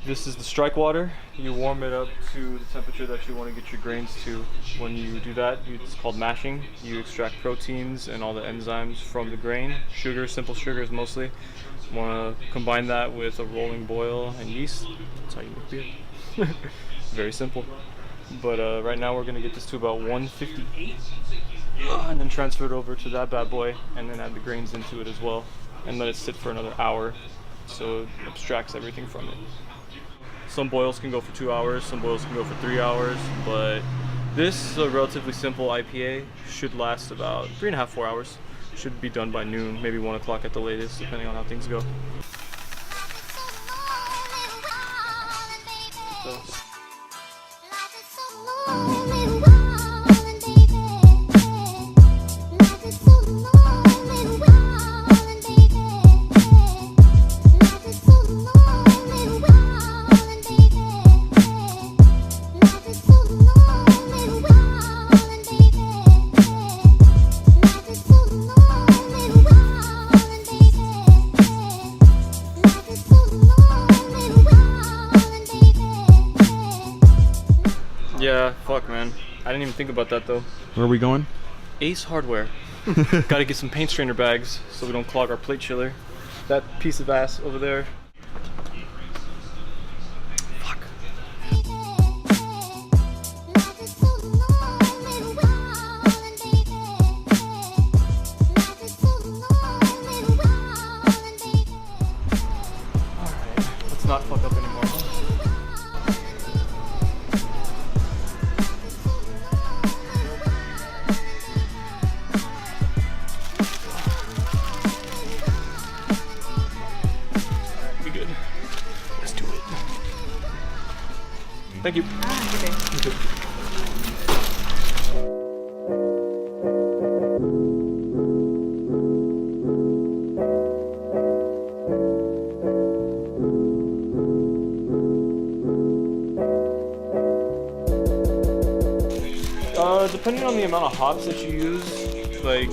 This is the strike water. You warm it up to the temperature that you want to get your grains to. When you do that, it's called mashing. You extract proteins and all the enzymes from the grain. Sugar, simple sugars mostly. Want to combine that with a rolling boil and yeast. That's how you make beer. Very simple. But right now we're going to get this to about 158. And then transfer it over to that bad boy and then add the grains into it as well. And let it sit for another hour so it abstracts everything from it. Some boils can go for 2 hours, some boils can go for 3 hours, but this is a relatively simple IPA. Should last about 3.5 to 4 hours. Should be done by noon, maybe 1 o'clock at the latest, depending on how things go. So. Yeah, fuck man. I didn't even think about that though. Where are we going? Ace Hardware. Gotta get some paint strainer bags so we don't clog our plate chiller. That piece of ass over there. Fuck. Alright, let's not fuck up anymore. Thank you. Okay. Depending on the amount of hops that you use, like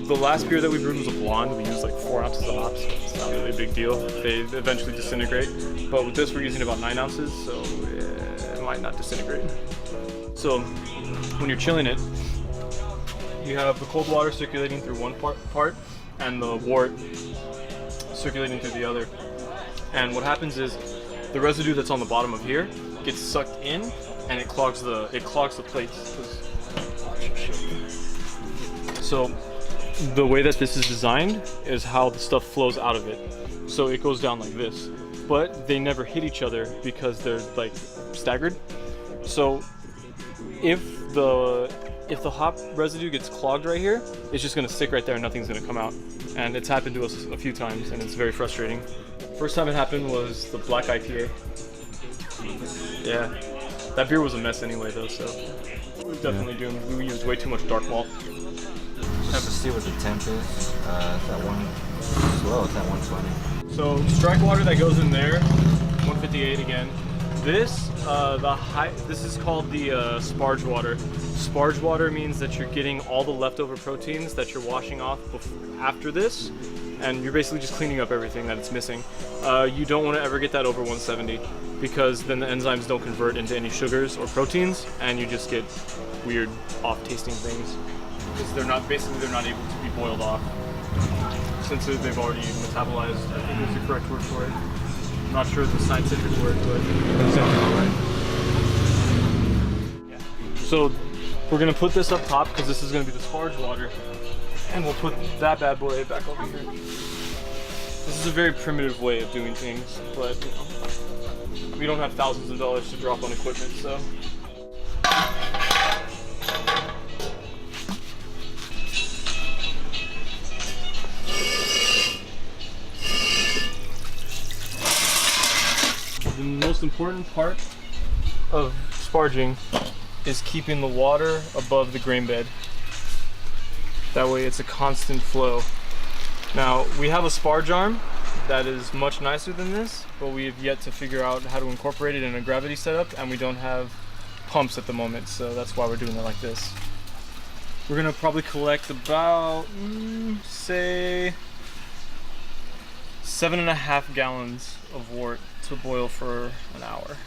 the last beer that we brewed was a blonde. We used like 4 ounces of hops. It's not really a big deal. They eventually disintegrate. But with this, we're using about 9 ounces, so it might not disintegrate. So when you're chilling it, you have the cold water circulating through one part and the wort circulating through the other. And what happens is the residue that's on the bottom of here gets sucked in and it clogs the plates. So the way that this is designed is how the stuff flows out of it. So it goes down like this, but they never hit each other because they're like staggered. So if the hop residue gets clogged right here, it's just gonna stick right there and nothing's gonna come out. And it's happened to us a few times and it's very frustrating. First time it happened was the black IPA. Yeah, that beer was a mess anyway though, so we definitely doomed. We used way too much dark malt. Just to see what the temp is. It's at 1, well, it's at 120. So strike water that goes in there, 158 again. This this is called the sparge water. Sparge water means that you're getting all the leftover proteins that you're washing off after this, and you're basically just cleaning up everything that it's missing. You don't want to ever get that over 170 because then the enzymes don't convert into any sugars or proteins, and you just get weird off-tasting things because they're not able to be boiled off since they've already metabolized. I think there's the correct word for it. I'm not sure the scientific word, but that sounds about right. Yeah. So we're gonna put this up top because this is gonna be the sparge water, and we'll put that bad boy back over here. This is a very primitive way of doing things, but you know, we don't have thousands of dollars to drop on equipment, so. The most important part of sparging is keeping the water above the grain bed. That way it's a constant flow. Now, we have a sparge arm that is much nicer than this, but we have yet to figure out how to incorporate it in a gravity setup, and we don't have pumps at the moment, so that's why we're doing it like this. We're gonna probably collect about, say, 7.5 gallons of wort to boil for an hour.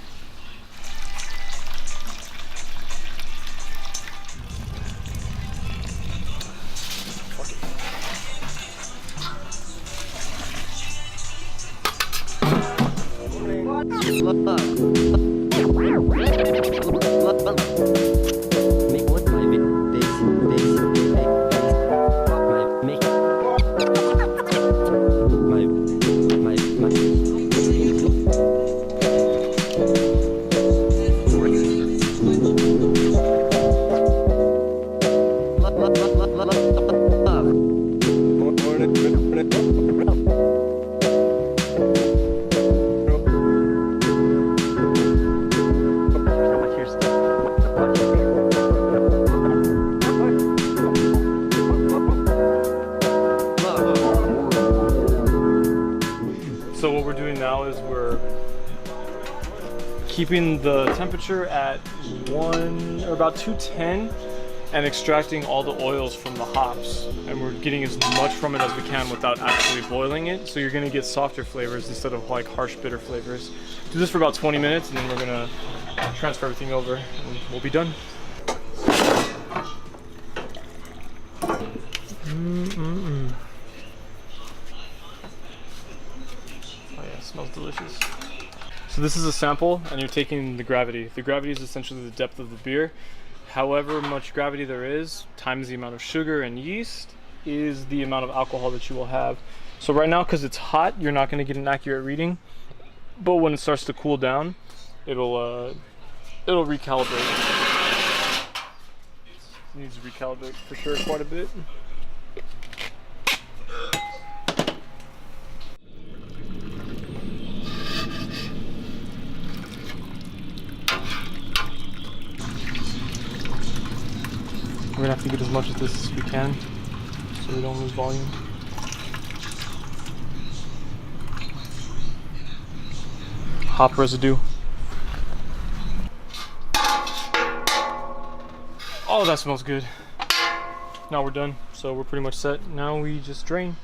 So what we're doing now is we're keeping the temperature at about 210 and extracting all the oils from the hops, and we're getting as much from it as we can without actually boiling it, so you're going to get softer flavors instead of like harsh bitter flavors. Do this for about 20 minutes and then we're going to transfer everything over and we'll be done. Oh yeah, it smells delicious. So this is a sample and you're taking the gravity. The gravity is essentially the depth of the beer. However much gravity there is, times the amount of sugar and yeast, is the amount of alcohol that you will have. So right now, because it's hot, you're not going to get an accurate reading. But when it starts to cool down, it'll recalibrate. It needs to recalibrate for sure quite a bit. We're gonna have to get as much of this as we can so we don't lose volume. Hop residue. Oh, that smells good. Now we're done, so we're pretty much set. Now we just drain.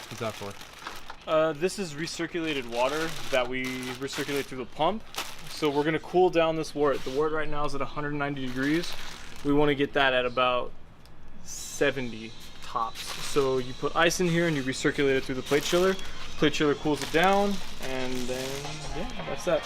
What's that for? This is recirculated water that we recirculate through the pump. So we're gonna cool down this wort. The wort right now is at 190 degrees. We wanna get that at about 70 tops. So you put ice in here and you recirculate it through the plate chiller. Plate chiller cools it down, and then yeah, that's that.